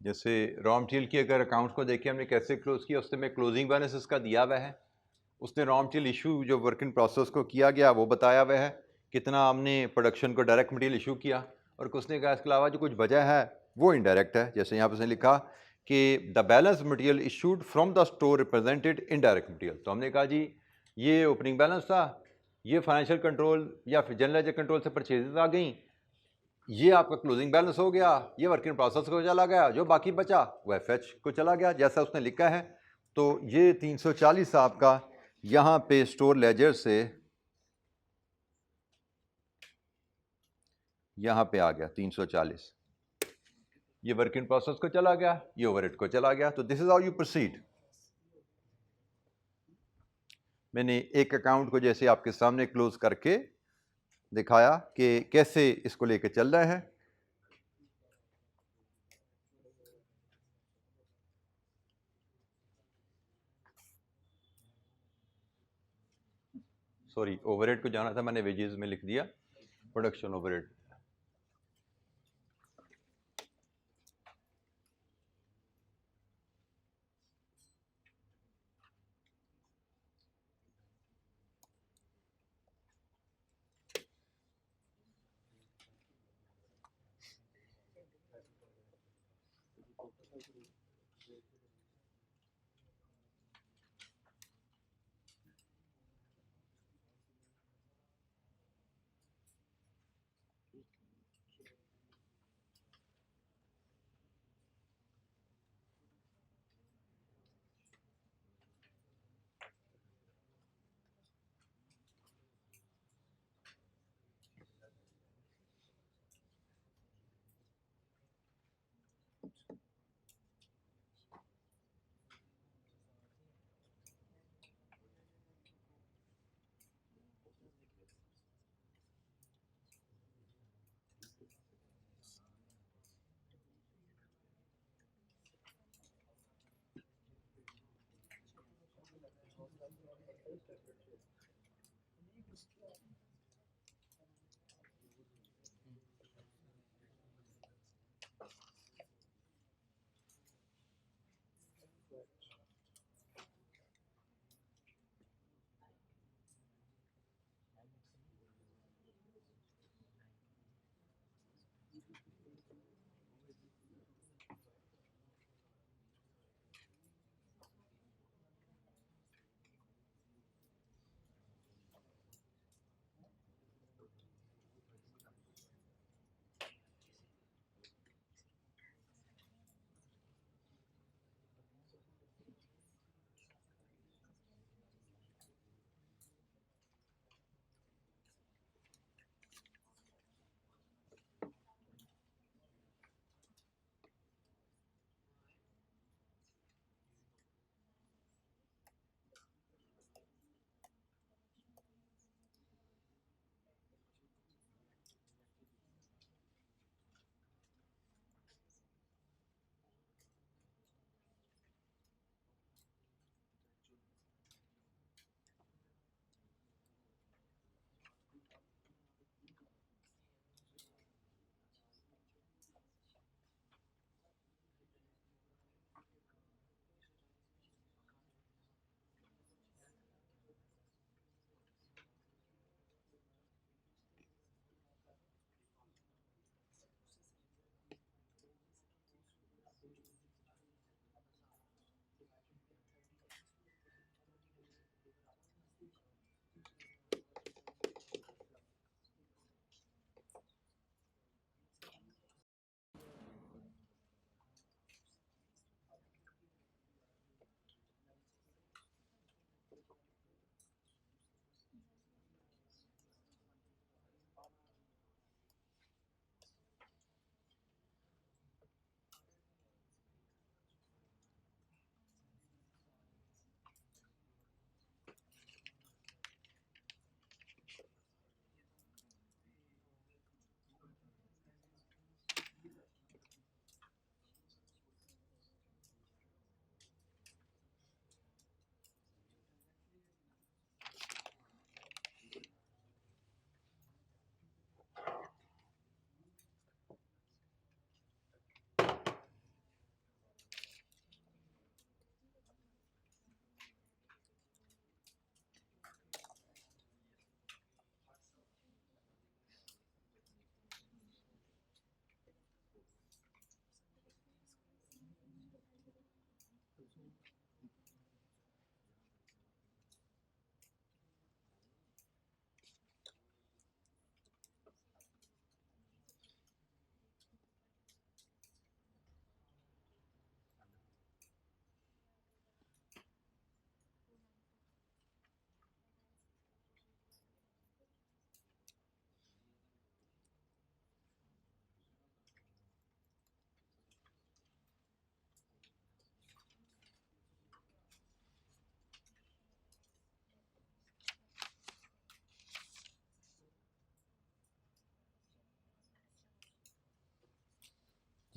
जैसे रॉ मटेरियल की अगर अकाउंट को देखें हमने कैसे क्लोज किया, उससे में क्लोजिंग बैलेंस इसका दिया हुआ है, उसने रॉ मटेरियल इशू जो वर्क इन प्रोसेस को किया गया वो बताया हुआ है, कितना हमने प्रोडक्शन को डायरेक्ट मटेरियल इशू किया, और उसने कहा इसके अलावा जो कुछ बचा है वो इनडायरेक्ट है। जैसे यहाँ पर उसने लिखा कि the balance material issued from the store represented indirect material. तो हमने कहा जी ये ओपनिंग बैलेंस था, ये फाइनेंशियल कंट्रोल या फिर जनरल लेजर कंट्रोल से परचेजेज आ गई, ये आपका क्लोजिंग बैलेंस हो गया, ये वर्क इन प्रोसेस को चला गया, जो बाकी बचा वो एफएच को चला गया जैसा उसने लिखा है। तो ये 340 आपका यहाँ पे स्टोर लेजर से यहाँ पे आ गया 340, ये वर्क इन प्रोसेस को चला गया, ये ओवरहेड को चला गया। तो this is how you proceed. मैंने एक अकाउंट को जैसे आपके सामने क्लोज करके दिखाया कि कैसे इसको लेके चल रहा है। सॉरी, ओवरहेड को जाना था, मैंने वेजेस में लिख दिया प्रोडक्शन ओवरहेड।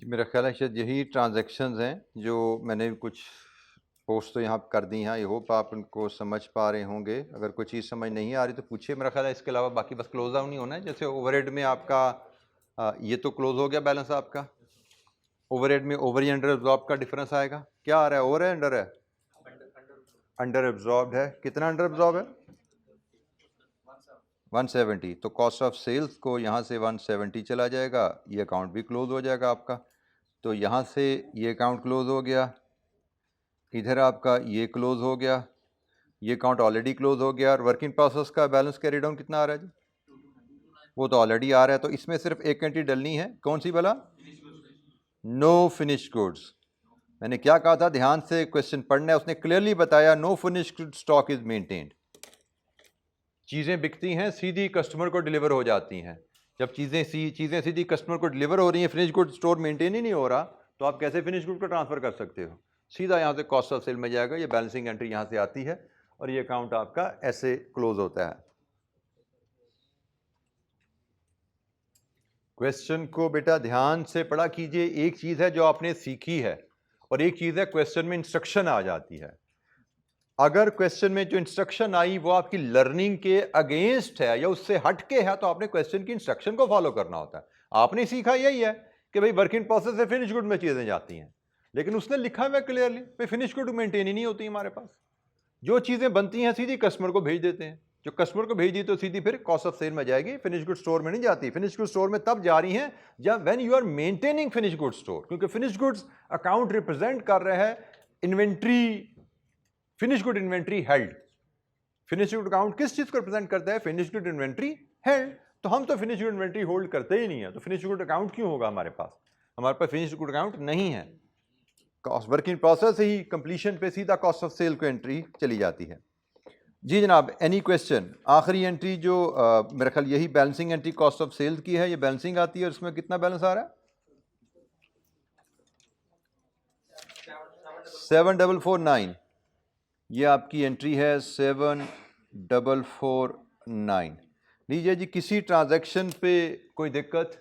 मेरा ख्याल है शायद यही ट्रांजैक्शंस हैं जो मैंने कुछ पोस्ट तो यहाँ कर दी हैं। आई होप आप उनको समझ पा रहे होंगे। अगर कोई चीज़ समझ नहीं आ रही तो पूछिए। मेरा ख्याल है इसके अलावा बाकी बस क्लोज डाउन नहीं होना है। जैसे ओवरहेड में आपका ये तो क्लोज हो गया बैलेंस आपका। ओवरहेड में ओवर ही अंडर एब्जॉर्ब का डिफरेंस आएगा। क्या आ रहा है, ओवर है अंडर है? अंडर एब्जॉर्ब है। कितना अंडर एब्जॉर्ब है? 170। तो कॉस्ट ऑफ सेल्स को यहाँ से 170 चला जाएगा, ये अकाउंट भी क्लोज हो जाएगा आपका। तो यहाँ से ये अकाउंट क्लोज हो गया, इधर आपका ये क्लोज हो गया, ये अकाउंट ऑलरेडी क्लोज हो गया। और वर्क इन प्रोसेस का बैलेंस कैरी डाउन कितना आ रहा है जी? वो तो ऑलरेडी आ रहा है। तो इसमें सिर्फ एक एंट्री डलनी है, कौन सी भला? No finish goods. मैंने क्या कहा था, ध्यान से क्वेश्चन पढ़ना है। उसने क्लियरली बताया no finish stock is maintained. चीज़ें बिकती हैं, सीधी कस्टमर को डिलीवर हो जाती हैं। जब चीज़ें सीधी कस्टमर को डिलीवर हो रही हैं, फिनिश गुड स्टोर मेंटेन ही नहीं हो रहा, तो आप कैसे फिनिश गुड को ट्रांसफ़र कर सकते हो? सीधा यहाँ से कॉस्ट ऑफ सेल में जाएगा, ये बैलेंसिंग एंट्री यहाँ से आती है और ये अकाउंट आपका ऐसे क्लोज होता है। क्वेश्चन को बेटा ध्यान से पढ़ा कीजिए। एक चीज़ है जो आपने सीखी है और एक चीज़ है क्वेश्चन में इंस्ट्रक्शन आ जाती है। अगर क्वेश्चन में जो इंस्ट्रक्शन आई वो आपकी लर्निंग के अगेंस्ट है या उससे हट के है, तो आपने क्वेश्चन की इंस्ट्रक्शन को फॉलो करना होता है। आपने सीखा यही है कि भाई वर्क इन प्रोसेस से फिनिश गुड में चीजें जाती हैं, लेकिन उसने लिखा हुआ क्लियरली भाई फिनिश गुड मेंटेन ही नहीं होती हमारे पास। जो चीजें बनती हैं सीधी कस्टमर को भेज देते हैं, जो कस्टमर को भेज दी तो सीधी फिर कॉस्ट ऑफ सेल में जाएगी, फिनिश गुड स्टोर में नहीं जाती। फिनिश गुड स्टोर में तब जा रही हैं जब when you are maintaining finish good store, क्योंकि फिनिश गुड्स अकाउंट रिप्रेजेंट कर रहे हैं inventory, finish good inventory held. Finish good account किस चीज को रिप्रेजेंट करता है? Finish good inventory held. तो हम तो फिनिश गुड इन्वेंट्री होल्ड करते ही नहीं है, तो फिनिश गुड अकाउंट क्यों होगा हमारे पास? हमारे पास फिनिश गुड अकाउंट नहीं है। Cost work in process he completion पे सीधा कॉस्ट ऑफ सेल को एंट्री चली जाती है। जी जनाब, एनी क्वेश्चन? आखिरी एंट्री जो मेरा ख्याल यही balancing entry cost of sale की है, ये बैलेंसिंग आती है और इसमें कितना बैलेंस आ रहा है? 7449। ये आपकी एंट्री है 7449। लीजिए जी, किसी ट्रांजैक्शन पे कोई दिक्कत?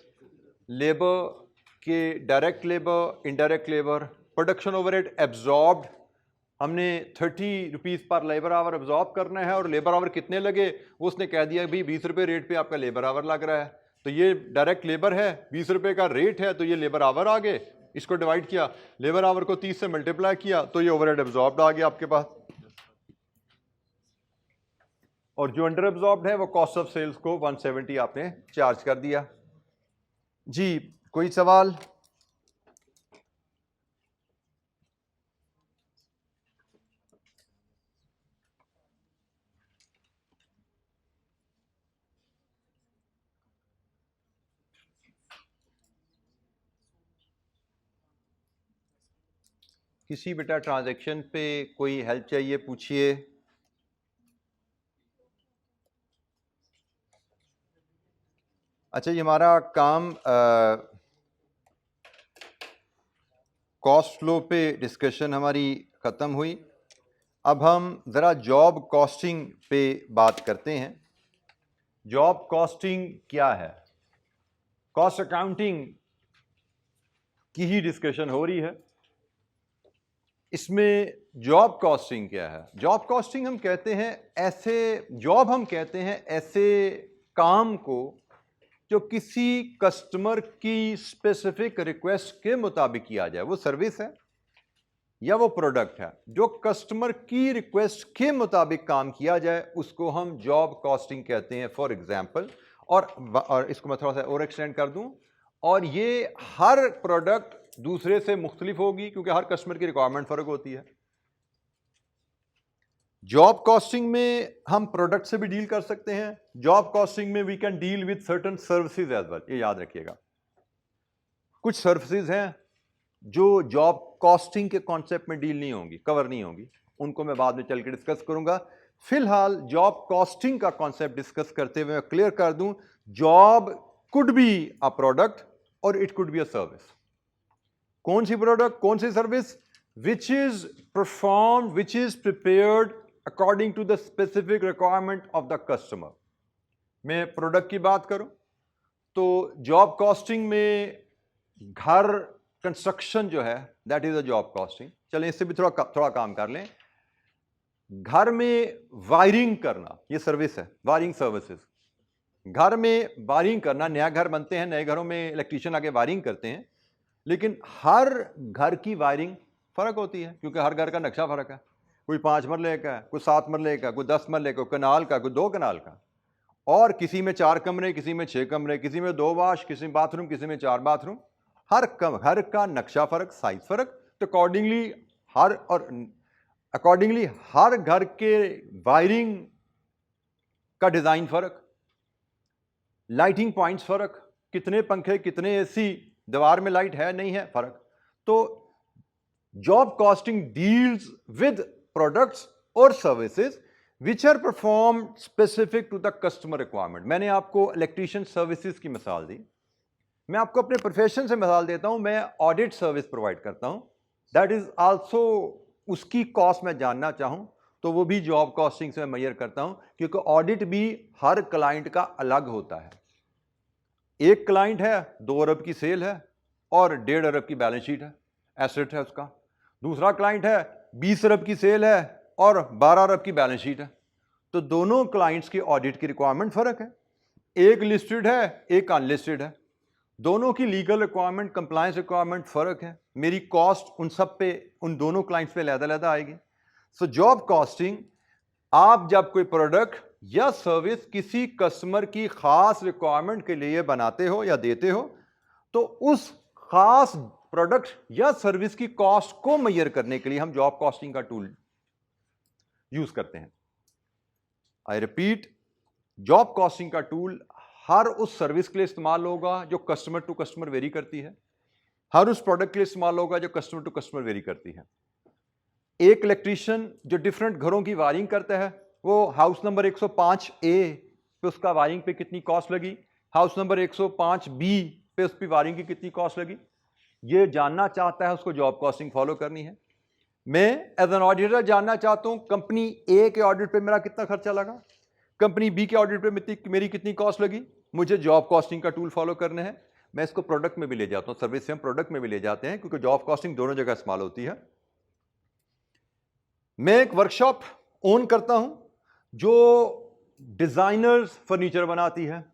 लेबर के direct labour, indirect labour, production overhead absorbed, हमने 30 रुपीज़ पर लेबर आवर एब्जॉर्ब करना है और लेबर आवर कितने लगे वो उसने कह दिया भाई 20 रुपये रेट पे आपका लेबर आवर लग रहा है। तो ये डायरेक्ट लेबर है, 20 रुपये का रेट है, तो ये लेबर आवर आ गए। इसको डिवाइड किया, लेबर आवर को 30 से मल्टीप्लाई किया, तो ये ओवरहेड एब्जॉर्ब्ड आ गया आपके पास। और जो अंडर एब्जॉर्ब्ड है वो कॉस्ट ऑफ सेल्स को 170 आपने चार्ज कर दिया। जी कोई सवाल? किसी बेटा ट्रांजैक्शन पे कोई हेल्प चाहिए पूछिए। अच्छा, ये हमारा काम कॉस्ट फ्लो पे डिस्कशन हमारी ख़त्म हुई। अब हम ज़रा जॉब कॉस्टिंग पे बात करते हैं। जॉब कॉस्टिंग क्या है? कॉस्ट अकाउंटिंग की ही डिस्कशन हो रही है। इसमें जॉब कॉस्टिंग क्या है? जॉब कॉस्टिंग हम कहते हैं ऐसे जॉब, हम कहते हैं ऐसे काम को जो किसी कस्टमर की स्पेसिफिक रिक्वेस्ट के मुताबिक किया जाए। वो सर्विस है या वो प्रोडक्ट है, जो कस्टमर की रिक्वेस्ट के मुताबिक काम किया जाए उसको हम जॉब कॉस्टिंग कहते हैं। फॉर एग्जांपल, और इसको मैं थोड़ा सा और एक्सटेंड कर दूं, और ये हर प्रोडक्ट दूसरे से मुख्तलिफ होगी क्योंकि हर कस्टमर की रिक्वायरमेंट फर्क होती है। जॉब कॉस्टिंग में हम प्रोडक्ट से भी डील कर सकते हैं। जॉब कॉस्टिंग में we can deal with certain services as well. ये याद रखिएगा, कुछ सर्विसेज हैं जो जॉब कॉस्टिंग के कॉन्सेप्ट में डील नहीं होंगी, कवर नहीं होंगी, उनको मैं बाद में चल के डिस्कस करूंगा। फिलहाल जॉब कॉस्टिंग का कॉन्सेप्ट डिस्कस करते हुए मैं क्लियर कर दूं, job could be a product और it could be a service. कौन सी प्रोडक्ट, कौन सी service? Which is perform, which is prepared according to the specific requirement of the customer. मैं प्रोडक्ट की बात करूं तो जॉब कॉस्टिंग में घर कंस्ट्रक्शन जो है that is a job costing. चलें इससे भी थोड़ा काम कर लें। घर में वायरिंग करना ये सर्विस है, वायरिंग सर्विसेज। घर में वायरिंग करना, नया घर बनते हैं, नए घरों में इलेक्ट्रीशियन आके वायरिंग करते हैं, लेकिन हर घर की वायरिंग फर्क होती है क्योंकि हर घर का नक्शा फर्क है। कोई 5 मरले का, कोई 7 मरले का, कोई 10 मरले का, कोई कनाल का, कोई 2 कनाल का, और किसी में 4 कमरे, किसी में 6 कमरे, किसी में 2 वाश, किसी में बाथरूम, किसी में 4 बाथरूम। हर का नक्शा फर्क, साइज फर्क। तो अकॉर्डिंगली हर घर के वायरिंग का डिजाइन फर्क, लाइटिंग पॉइंट्स फर्क, कितने पंखे, कितने एसी, दीवार में लाइट है नहीं है, फर्क। तो job costing deals with products और services which are perform specific to the customer requirement. मैंने आपको इलेक्ट्रीशियन सर्विसेज की मिसाल दी, मैं आपको अपने प्रोफेशन से मिसाल देता हूं। मैं ऑडिट सर्विस प्रोवाइड करता हूं, दैट इज आल्सो, उसकी कॉस्ट मैं जानना चाहूं तो वो भी जॉब कॉस्टिंग से मैं मेजर करता हूं, क्योंकि ऑडिट भी हर क्लाइंट का अलग होता है। एक क्लाइंट है 2 अरब की सेल है और 1.5 अरब की बैलेंस शीट है, एसेट है उसका। दूसरा क्लाइंट है 20 अरब की सेल है और 12 अरब की बैलेंस शीट है। तो दोनों क्लाइंट्स की ऑडिट की रिक्वायरमेंट फर्क है, एक लिस्टेड है, एक अनलिस्टेड है। दोनों की लीगल रिक्वायरमेंट, कंप्लायंस रिक्वायरमेंट फर्क है। मेरी कॉस्ट उन सब पे, उन दोनों क्लाइंट्स पे अलग-अलग आएगी। सो जॉब कॉस्टिंग, आप जब कोई प्रोडक्ट या सर्विस किसी कस्टमर की खास रिक्वायरमेंट के लिए बनाते हो या देते हो, तो उस खास प्रोडक्ट या सर्विस की कॉस्ट को मेजर करने के लिए हम जॉब कॉस्टिंग का टूल यूज करते हैं। आई रिपीट, जॉब कॉस्टिंग का टूल हर उस सर्विस के लिए इस्तेमाल होगा जो कस्टमर टू कस्टमर वेरी करती है, हर उस प्रोडक्ट के लिए इस्तेमाल होगा जो कस्टमर टू कस्टमर वेरी करती है। एक इलेक्ट्रीशियन जो डिफरेंट घरों की वायरिंग करता है, वो हाउस नंबर 105 ए पे उसका वायरिंग पे कितनी कॉस्ट लगी, हाउस नंबर 105 बी पे उसकी वायरिंग की कितनी कॉस्ट लगी, ये जानना चाहता है, उसको जॉब कॉस्टिंग फॉलो करनी है। मैं एज एन ऑडिटर जानना चाहता हूं कंपनी ए के ऑडिट पे मेरा कितना खर्चा लगा, कंपनी बी के ऑडिट पे मेरी कितनी कॉस्ट लगी, मुझे जॉब कॉस्टिंग का टूल फॉलो करने हैं। मैं इसको प्रोडक्ट में भी ले जाता हूं, सर्विस से हम प्रोडक्ट में भी ले जाते हैं, क्योंकि जॉब कॉस्टिंग दोनों जगह इस्तेमाल होती है। मैं एक वर्कशॉप ओन करता हूं जो डिजाइनर्स फर्नीचर बनाती है।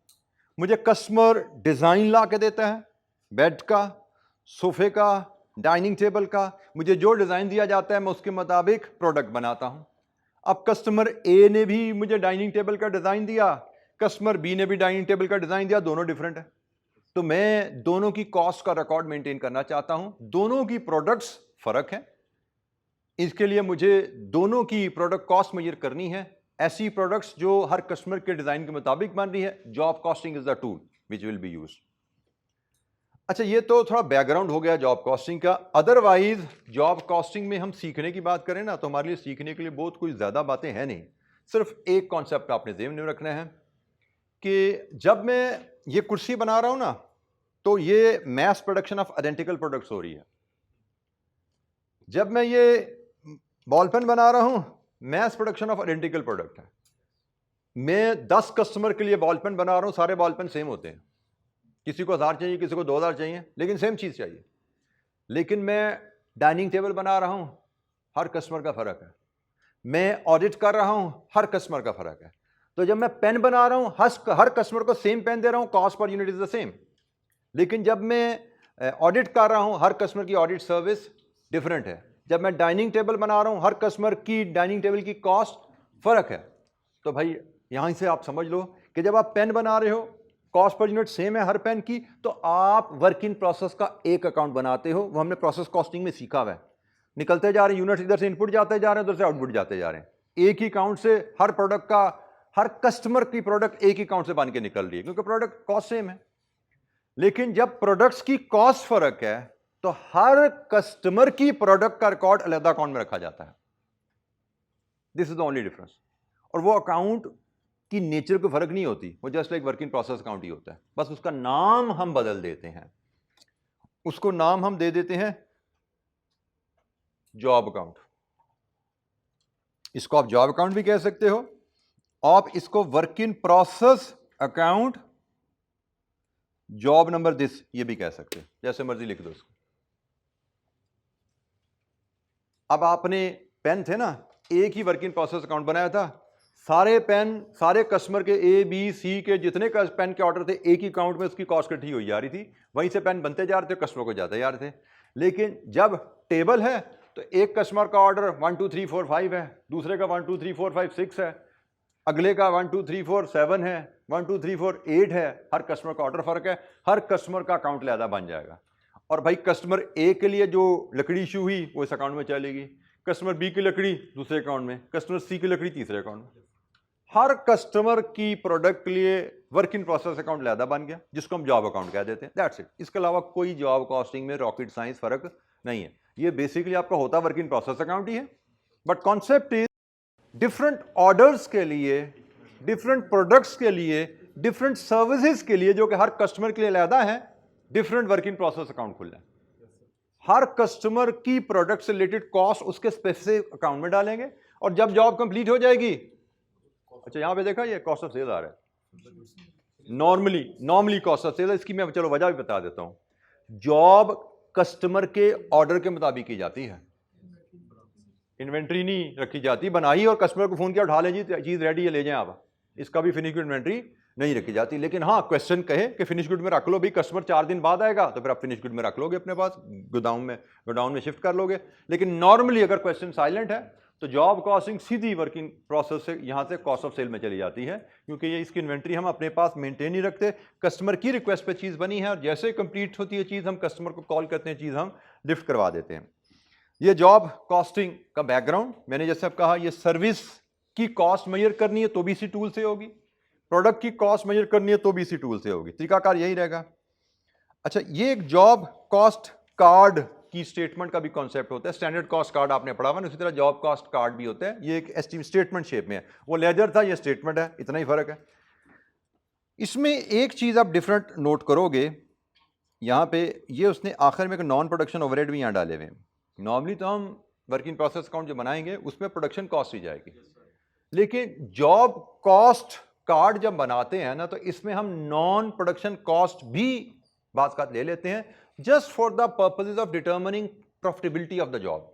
मुझे कस्टमर डिजाइन ला के देता है, बेड का, सोफे का, डाइनिंग टेबल का। मुझे जो डिजाइन दिया जाता है मैं उसके मुताबिक प्रोडक्ट बनाता हूं। अब कस्टमर ए ने भी मुझे डाइनिंग टेबल का डिजाइन दिया, कस्टमर बी ने भी डाइनिंग टेबल का डिजाइन दिया, दोनों डिफरेंट है। तो मैं दोनों की कॉस्ट का रिकॉर्ड मेंटेन करना चाहता हूं। दोनों की प्रोडक्ट्स फर्क है, इसके लिए मुझे दोनों की प्रोडक्ट कॉस्ट मेजर करनी है। ऐसी प्रोडक्ट्स जो हर कस्टमर के डिजाइन के मुताबिक बन रही है, job costing is the tool which will be used. अच्छा, ये तो थोड़ा बैकग्राउंड हो गया जॉब कॉस्टिंग का। अदरवाइज जॉब कॉस्टिंग में हम सीखने की बात करें ना, तो हमारे लिए सीखने के लिए बहुत कोई ज़्यादा बातें हैं नहीं। सिर्फ एक कॉन्सेप्ट आपने ज़हन में रखना है कि जब मैं ये कुर्सी बना रहा हूं ना, तो ये mass production of identical products हो रही है। जब मैं ये बॉल पेन बना रहा हूं, mass production of identical product है। मैं 10 कस्टमर के लिए बॉल पेन बना रहा हूं, सारे बॉल पेन सेम होते हैं, किसी को 1000 चाहिए, किसी को 2000 चाहिए, लेकिन सेम चीज चाहिए। लेकिन मैं डाइनिंग टेबल बना रहा हूं, हर कस्टमर का फर्क है। मैं ऑडिट कर रहा हूं, हर कस्टमर का फर्क है। तो जब मैं पेन बना रहा हूं, हर कस्टमर को सेम पेन दे रहा हूं, cost per unit is the same. लेकिन जब मैं ऑडिट कर रहा हूं, हर कस्टमर की ऑडिट सर्विस डिफरेंट है। जब मैं डाइनिंग टेबल बना रहा हूं, हर कस्टमर की डाइनिंग टेबल की कॉस्ट फर्क है। तो भाई यहां से आप समझ लो कि जब आप पेन बना रहे हो, कॉस्ट पर यूनिट सेम है हर पेन की, तो आप वर्क इन प्रोसेस का एक अकाउंट बनाते हो। वो हमने प्रोसेस कॉस्टिंग में सीखा हुआ है। निकलते जा रहे हैं यूनिट, इधर से इनपुट जाते जा रहे हैं, उधर से आउटपुट जाते जा रहे हैं। एक ही अकाउंट से हर प्रोडक्ट का, हर कस्टमर की प्रोडक्ट एक ही अकाउंट से बन के निकल रही है, क्योंकि प्रोडक्ट कॉस्ट सेम है। लेकिन जब प्रोडक्ट्स की कॉस्ट फर्क है, तो हर कस्टमर की प्रोडक्ट का रिकॉर्ड अलग अकाउंट में रखा जाता है। This is the only difference. और वो अकाउंट की नेचर को फर्क नहीं होती, वो just like work in process account ही होता है, बस उसका नाम हम बदल देते हैं। उसको नाम हम दे देते हैं जॉब अकाउंट। इसको आप जॉब अकाउंट भी कह सकते हो, आप इसको work in process account, job number this, ये भी कह सकते हो, जैसे मर्जी लिख दो इसको। अब आपने पेन थे ना, एक ही वर्क इन प्रोसेस अकाउंट बनाया था, सारे पेन सारे कस्टमर के ए बी सी के जितने पेन के ऑर्डर थे एक ही अकाउंट में उसकी कॉस्ट इकट्ठी हुई जा रही थी, वहीं से पेन बनते जा रहे थे, कस्टमर को जाते जा रहे थे। लेकिन जब टेबल है तो एक कस्टमर का ऑर्डर 1 2 3 4 5 है, दूसरे का 1 2 3 4 5 6 है, अगले का 1 2 3 4 7 है, 1 2 3 4 8 है। हर कस्टमर का ऑर्डर फर्क है, हर कस्टमर का अकाउंट अलग बन जाएगा। और भाई कस्टमर ए के लिए जो लकड़ी इशू हुई वो इस अकाउंट में चलेगी, कस्टमर बी की लकड़ी दूसरे अकाउंट में, कस्टमर सी की लकड़ी तीसरे अकाउंट में। हर कस्टमर की प्रोडक्ट के लिए वर्क इन प्रोसेस अकाउंट अलग बन गया, जिसको हम जॉब अकाउंट कह देते हैं। That's it. इसके अलावा कोई जॉब कॉस्टिंग में रॉकेट साइंस फर्क नहीं है। ये बेसिकली आपका होता वर्क इन प्रोसेस अकाउंट ही है, but concept is different orders के लिए, डिफरेंट प्रोडक्ट्स के लिए, डिफरेंट सर्विसेज के लिए, जो कि हर कस्टमर के लिए अलग है, different work in process account खुलना है। हर कस्टमर की प्रोडक्ट से रिलेटेड कॉस्ट उसके स्पेसिफिक अकाउंट में डालेंगे, और जब जॉब कंप्लीट हो जाएगी, अच्छा यहां पे देखा ये कॉस्ट ऑफ सेल आ रहा है, नॉर्मली कॉस्ट ऑफ सेल, इसकी मैं चलो वजह भी बता देता हूं। जॉब कस्टमर के ऑर्डर के मुताबिक की जाती है, इन्वेंट्री नहीं रखी जाती, बनाई और कस्टमर को फोन किया उठा ले जी चीज रेडी है ले जाएं आप, इसका भी फिनिश गुड इन्वेंट्री नहीं रखी जाती। लेकिन हाँ क्वेश्चन कहे कि फिनिश गुड में रख लो, भी कस्टमर 4 दिन बाद आएगा तो फिर आप फिनिश गुड में रख लोगे अपने पास, गोडाउन में शिफ्ट कर लोगे। लेकिन नॉर्मली अगर क्वेश्चन साइलेंट है तो जॉब कॉस्टिंग सीधी वर्किंग प्रोसेस से यहां से कॉस्ट ऑफ सेल में चली जाती है, क्योंकि ये इसकी इन्वेंट्री हम अपने पास मेंटेन नहीं रखते, कस्टमर की रिक्वेस्ट पे चीज बनी है और जैसे कंप्लीट होती है चीज हम कस्टमर को कॉल करते हैं, चीज हम लिफ्ट करवा देते हैं। ये जॉब कॉस्टिंग का बैकग्राउंड, मैंने जैसे अब कहा, ये सर्विस की कॉस्ट मेजर करनी है तो भी इसी टूल से होगी, प्रोडक्ट की कॉस्ट मेजर करनी है तो भी इसी टूल से होगी, तरीकाकार यही रहेगा। अच्छा, ये एक जॉब कॉस्ट कार्ड की स्टेटमेंट का भी कॉन्सेप्ट होता है, स्टैंडर्ड कॉस्ट कार्ड आपने पढ़ा हुआ, उसी तरह जॉब कॉस्ट कार्ड भी होता है। ये एक स्टेटमेंट शेप में है, वो लेजर था, ये स्टेटमेंट है, इतना ही फर्क है। इसमें एक चीज आप डिफरेंट नोट करोगे, यहां पे ये उसने आखिर में एक नॉन प्रोडक्शन ओवरहेड भी यहां डाले हुए हैं। नॉर्मली तो हम वर्क इन प्रोसेस अकाउंट जो बनाएंगे उसमें प्रोडक्शन कॉस्ट ही जाएगी, लेकिन जॉब कॉस्ट कार्ड जब बनाते हैं ना तो इसमें हम नॉन प्रोडक्शन कॉस्ट भी बात का ले लेते हैं, just for the purposes of determining profitability of the job.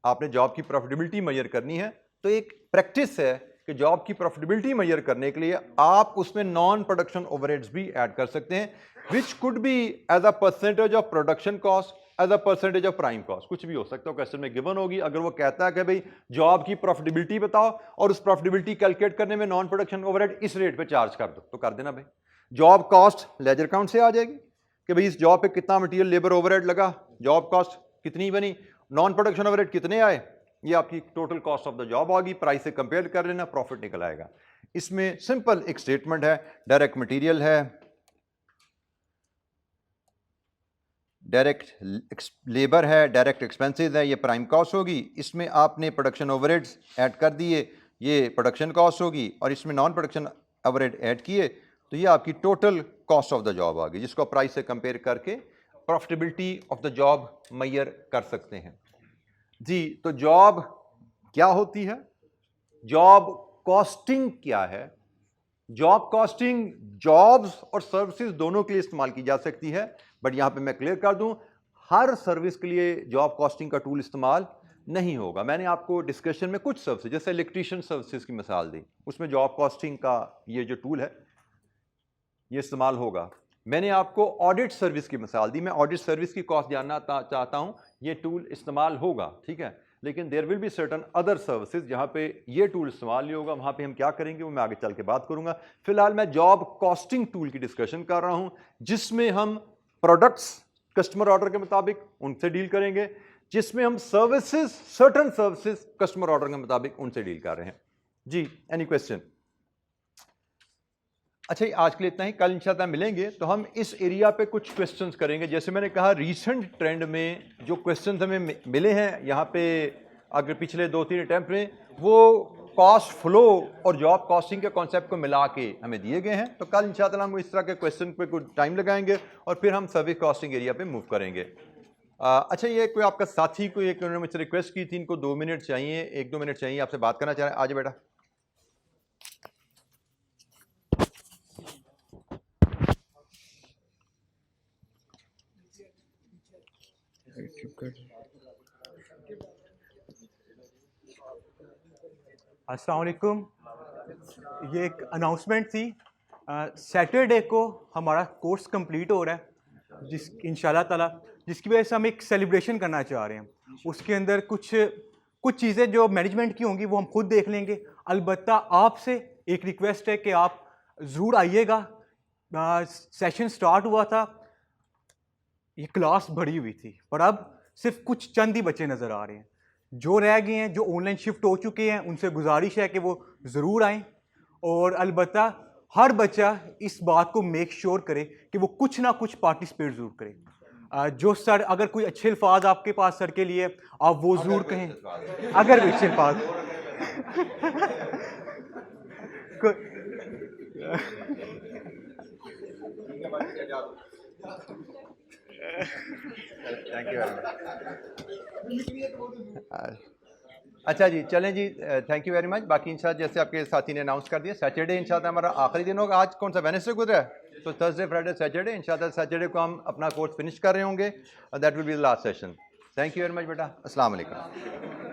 आपने जॉब की प्रॉफिटेबिलिटी मेजर करनी है तो एक प्रैक्टिस है कि जॉब की प्रॉफिटेबिलिटी मेजर करने के लिए आप उसमें नॉन प्रोडक्शन ओवरहेड्स भी ऐड कर सकते हैं, which could be as a percentage of production cost, as a percentage of prime cost, कुछ भी हो सकता है। क्वेश्चन में गिवन होगी, अगर वो कहता है कि भाई जॉब की प्रॉफिटेबिलिटी बताओ और उस प्रॉफिटेबिलिटी कैलकुलेट करने में नॉन प्रोडक्शन ओवरहेड इस रेट पे चार्ज कर दो, तो कर देना भाई। जॉब कॉस्ट लेजर अकाउंट से आ जाएगी कि भाई इस जॉब पे कितना मटेरियल लेबर ओवरहेड लगा, जॉब कॉस्ट कितनी बनी, नॉन प्रोडक्शन ओवरहेड कितने आए, ये आपकी total cost of the job होगी, प्राइस से कंपेयर कर लेना, प्रॉफिट निकल आएगा। इसमें सिंपल एक स्टेटमेंट है, डायरेक्ट मटेरियल है, डायरेक्ट लेबर है, डायरेक्ट एक्सपेंसेस है, ये प्राइम कॉस्ट होगी। इसमें आपने प्रोडक्शन ओवरहेड्स ऐड कर दिए, ये प्रोडक्शन कॉस्ट होगी, और इसमें नॉन प्रोडक्शन ओवरहेड ऐड किए तो ये आपकी total cost of the job आ गई, जिसको प्राइस से कंपेयर करके profitability of the job measure कर सकते हैं जी। तो जॉब क्या होती है, जॉब कॉस्टिंग क्या है? जॉब कॉस्टिंग जॉब्स और सर्विसेज दोनों के लिए इस्तेमाल की जा सकती है, बट यहां पे मैं क्लियर कर दूं, हर सर्विस के लिए जॉब कॉस्टिंग का टूल इस्तेमाल नहीं होगा। मैंने आपको डिस्कशन में कुछ सर्विसेज जैसे इलेक्ट्रीशियन सर्विसेज की मिसाल दी, उसमें जॉब कॉस्टिंग का ये जो टूल है ये इस्तेमाल होगा। मैंने आपको ऑडिट सर्विस की मिसाल दी, मैं ऑडिट सर्विस की कॉस्ट जानना चाहता हूं, ये टूल इस्तेमाल होगा, ठीक है। लेकिन there will be certain other services जहां पे ये टूल इस्तेमाल नहीं होगा, वहां पे हम क्या करेंगे वो मैं आगे चल के बात करूंगा। फिलहाल मैं जॉब कॉस्टिंग टूल की डिस्कशन कर रहा हूं, जिसमें हम प्रोडक्ट्स कस्टमर ऑर्डर के मुताबिक उनसे डील करेंगे, जिसमें हम services certain services customer order के मुताबिक उनसे डील कर रहे हैं जी। Any question? अच्छा, आज के लिए इतना ही, कल इंशाल्लाह मिलेंगे तो हम इस एरिया पे कुछ क्वेश्चंस करेंगे। जैसे मैंने कहा रीसेंट ट्रेंड में जो क्वेश्चंस हमें मिले हैं यहाँ पे, अगर पिछले 2-3 अटैम्प्ट में, वो कॉस्ट फ्लो और जॉब कॉस्टिंग के कॉन्सेप्ट को मिला के हमें दिए गए हैं। तो कल इंशाल्लाह हम इस तरह के क्वेश्चन पे कुछ टाइम लगाएंगे और फिर हम सर्विस कॉस्टिंग एरिया पे मूव करेंगे। अच्छा, ये कोई आपका साथी कोई एक उन्होंने मुझसे रिक्वेस्ट की थी, इनको 2 मिनट चाहिए, 1-2 मिनट चाहिए, आपसे बात करना चाह रहे हैं। आज बेटा अस्सलाम वालेकुम। ये एक अनाउंसमेंट थी। सैटरडे को हमारा कोर्स कंप्लीट हो रहा है, इंशाल्लाह ताला, जिसकी वजह से हम एक सेलिब्रेशन करना चाह रहे हैं। उसके अंदर कुछ चीज़ें जो मैनेजमेंट की होंगी वो हम खुद देख लेंगे। अलबत्ता आपसे एक रिक्वेस्ट है कि आप ज़रूर आइएगा। सेशन स्टार्ट हुआ था, ये क्लास भरी हुई थी, पर अब सिर्फ कुछ चंद ही बच्चे नज़र आ रहे हैं। जो रह गए हैं, जो ऑनलाइन शिफ्ट हो चुके हैं, उनसे गुजारिश है कि वो ज़रूर आएँ। और अलबत्ता हर बच्चा इस बात को मेक श्योर करे कि वो कुछ ना कुछ पार्टिसिपेट ज़रूर करे। जो सर, अगर कोई अच्छे अल्फाज आपके पास सर के लिए, आप वो ज़रूर कहें। अगर कोई अच्छे अल्फाज थैंक यू वेरी मच। अच्छा जी, चलें जी, थैंक यू वेरी मच। बाकी इंशाल्लाह जैसे आपके साथी ने अनाउंस कर दिया, सैटरडे इंशाल्लाह हमारा आखिरी दिन होगा। आज कौन सा वेडनेसडे गुजरा है, तो थर्सडे फ्राइडे सैटरडे, इंशाल्लाह सैटरडे को हम अपना कोर्स फिनिश कर रहे होंगे। That will be the last session. Thank you very much बेटा। अस्सलाम वालेकुम।